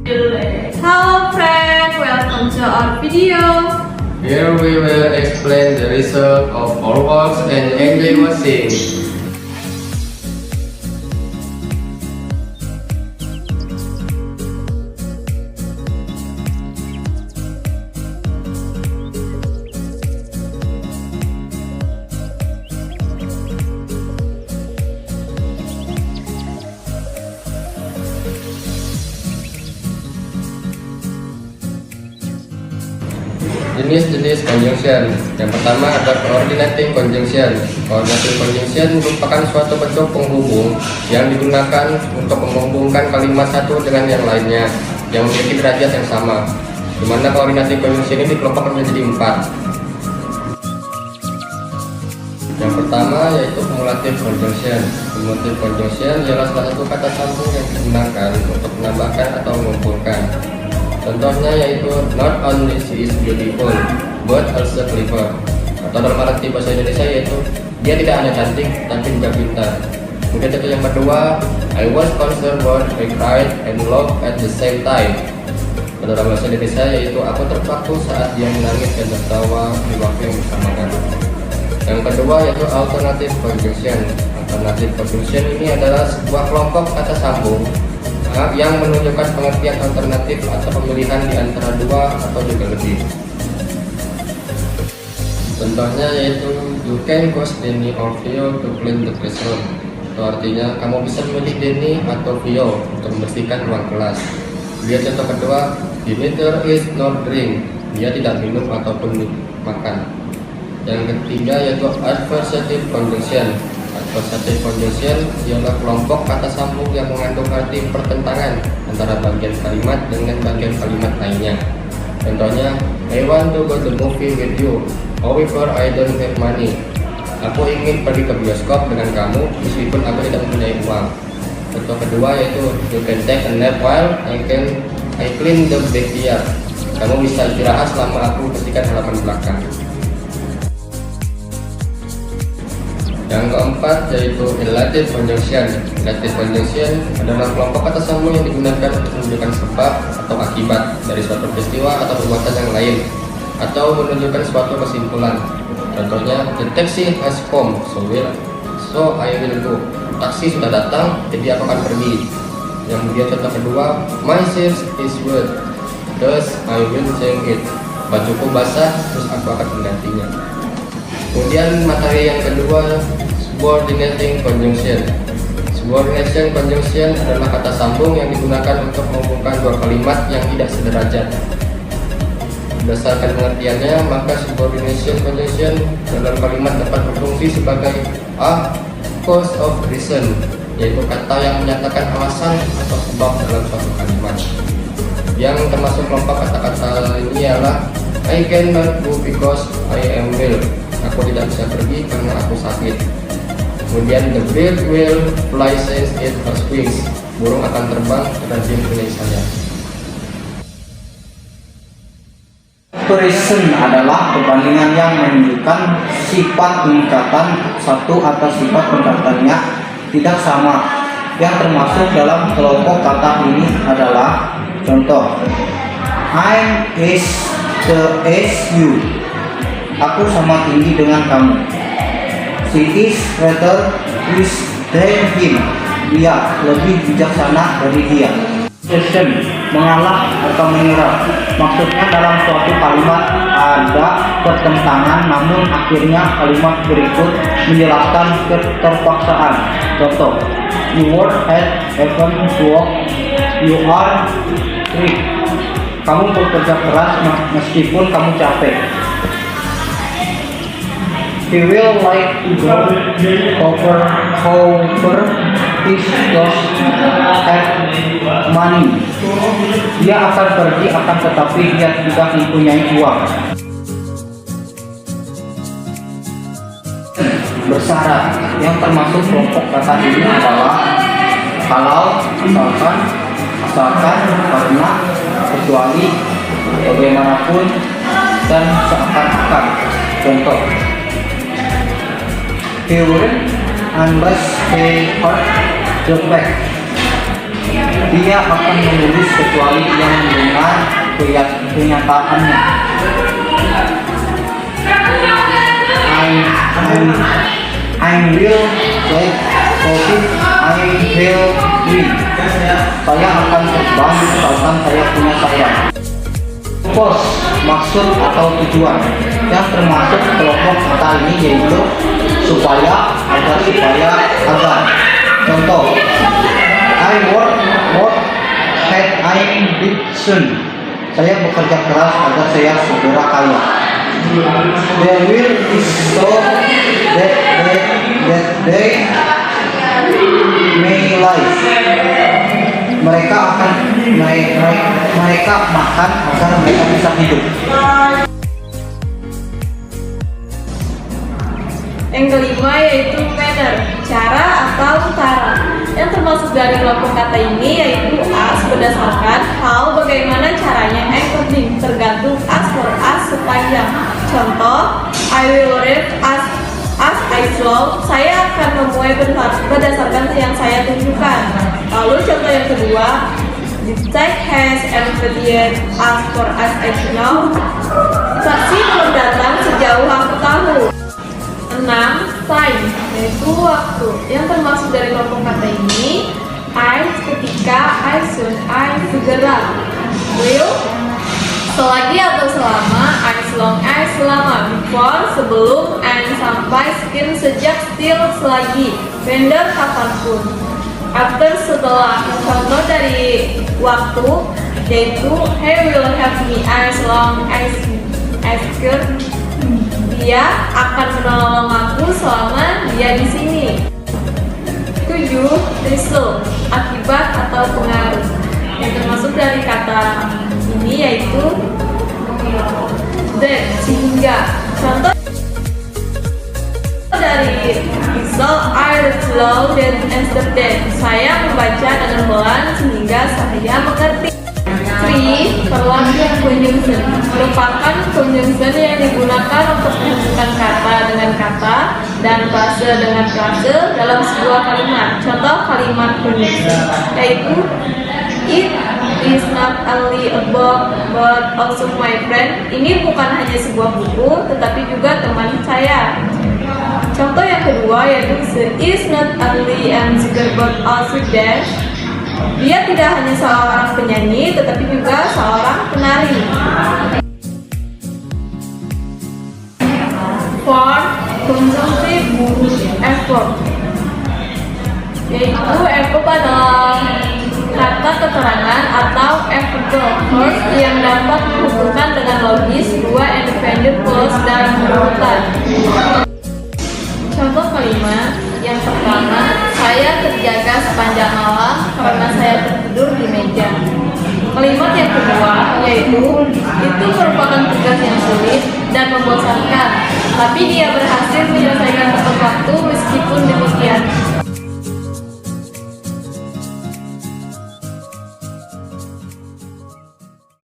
Hello friends, welcome to our video. Here we will explain the result of our works and enjoy watching. Jenis-jenis conjunction. Yang pertama ada coordinating conjunction. Coordinating conjunction merupakan suatu bentuk penghubung yang digunakan untuk menghubungkan kalimat satu dengan yang lainnya yang memiliki derajat yang sama. Di mana coordinating conjunction ini dikelompokkan menjadi 4. Yang pertama yaitu cumulative conjunction. Cumulative conjunction ialah salah satu kata sambung yang digunakan untuk menambahkan atau mengumpulkan. Contohnya yaitu not only she is beautiful, but also clever. Atau dalam arti bahasa Indonesia yaitu dia tidak hanya cantik, tapi juga pintar. Kemudian contoh yang kedua, I was concerned but I cried and laughed at the same time. Atau dalam bahasa Indonesia yaitu aku terpaku saat dia menangis dan tertawa di waktu yang bersamaan. Yang kedua yaitu alternative conjunction. Alternative conjunction ini adalah sebuah kelompok kata sambung yang menunjukkan pengertian alternatif atau pemilihan di antara dua atau juga lebih. Contohnya yaitu you can coach Denny or Vio to clean the classroom. Itu artinya kamu bisa memilih Denny atau Vio untuk membersihkan ruang kelas. Lihat contoh kedua, he neither eat nor drink. Dia tidak minum ataupun makan. Yang ketiga yaitu adversative conjunction. Adversative conjunction ialah kelompok kata sambung yang mengandung arti pertentangan antara bagian kalimat dengan bagian kalimat lainnya. Contohnya, I want to go to the movie with you, however I don't have money. Aku ingin pergi ke bioskop dengan kamu meskipun aku tidak mempunyai uang. Contoh kedua yaitu you can take a nap while I clean the backyard. Kamu bisa istirahat selama aku bersihkan halaman belakang. Yang keempat yaitu relative conjunction. Relative conjunction adalah kelompok kata sambung yang digunakan untuk menunjukkan sebab atau akibat dari suatu peristiwa atau perbuatan yang lain, atau menunjukkan suatu kesimpulan. Contohnya, the taxi has come, so I will go. Taksi sudah datang, jadi aku akan pergi. Yang kemudian contoh kedua, my shirt is wet, thus I will change it. Bajuku basah, terus aku akan menggantinya. Kemudian materi yang kedua, subordinating conjunction. Subordination conjunction adalah kata sambung yang digunakan untuk menghubungkan dua kalimat yang tidak sederajat. Berdasarkan pengertiannya, maka subordination conjunction dalam kalimat dapat berfungsi sebagai a cause of reason, yaitu kata yang menyatakan alasan atau sebab dalam suatu kalimat. Yang termasuk kelompok kata-kata ini ialah I cannot go because I am ill. Aku tidak bisa pergi karena aku sakit. Kemudian the bird will fly since it has wings. Burung akan terbang karena dia mempunyai sayap. Comparison adalah perbandingan yang menunjukkan sifat tingkatan satu atau sifat tingkatannya tidak sama. Yang termasuk dalam kelompok kata ini adalah contoh, I'm is the as you. Aku sama tinggi dengan kamu. She is rather wise than him. Dia lebih bijaksana dari dia. Question, mengalah atau menyerah. Maksudnya dalam suatu kalimat ada pertentangan, namun akhirnya kalimat berikut menjelaskan keterpaksaan. Contoh, you work hard even though you are weak. Kamu bekerja keras meskipun kamu capek. He will like to go over his lost have money. Dia akan pergi tetapi dia tidak mempunyai uang. Bersyarat. Yang termasuk kelompok kata ini adalah kalau, asalkan, karena, kecuali, bagaimanapun, dan seakan-akan. Contoh, he wouldn't unless he hurt the back. Dia akan menulis kecuali yang dengan kenyataannya. I will take coffee. I will win. Saya akan terbang misalkan saya punya sayap. Purpose, maksud atau tujuan, yang termasuk kelompok kata ini yaitu supaya, agar. Contoh, I work hard, I rich soon. Saya bekerja keras agar saya segera kaya. They will be so that they may live. Mereka makan agar mereka bisa hidup. Yang kelima yaitu manner, cara atau cara. Yang termasuk dari kelompok kata ini yaitu as berdasarkan how, bagaimana caranya, according tergantung, as for as sepanjang. Contoh, I will read as I slow. Saya akan memuai berdasarkan yang saya tunjukkan. Lalu contoh yang kedua, the text has empathy as for as I know. Saksi belum datang sejauh aku tahu. 6. Time, yaitu waktu. Yang termasuk dari kelompok kata ini I ketika, I soon, I segera. Will, selagi atau selama, as long as selama, before sebelum, and sampai, skin sejak, still selagi, whether kapanpun, after setelah. Contoh dari waktu yaitu he will have me as long as dia akan menolong aku selama dia di sini. 7. Result, akibat atau pengaruh. Yang termasuk dari kata ini yaitu that, sehingga. Contoh dari result, I read slow dan answer that. Saya membaca dengan pelan sehingga saya mengerti. 3. Perlahan conjunction, merupakan conjunction yang digunakan untuk menghubungkan kata dengan kata dan frase dengan frase dalam sebuah kalimat. Contoh kalimat conjunction yaitu it is not only a book but also my friend. Ini bukan hanya sebuah buku tetapi juga teman saya. Contoh yang kedua yaitu she is not only a singer but also dance. Dia tidak hanya seorang penyanyi tetapi juga seorang penari. 4. Conjunctive effort, yaitu effort adalah kata keterangan atau effort yang dapat dihubungkan dengan logis dua independent clause dalam urutan. Contoh kalimat yang pertama, saya terjaga sepanjang malam karena saya tertidur di meja. Kalimat yang kedua yaitu itu merupakan tugas yang sulit dan membosankan, tapi dia berhasil menyelesaikan tepat waktu meskipun demikian.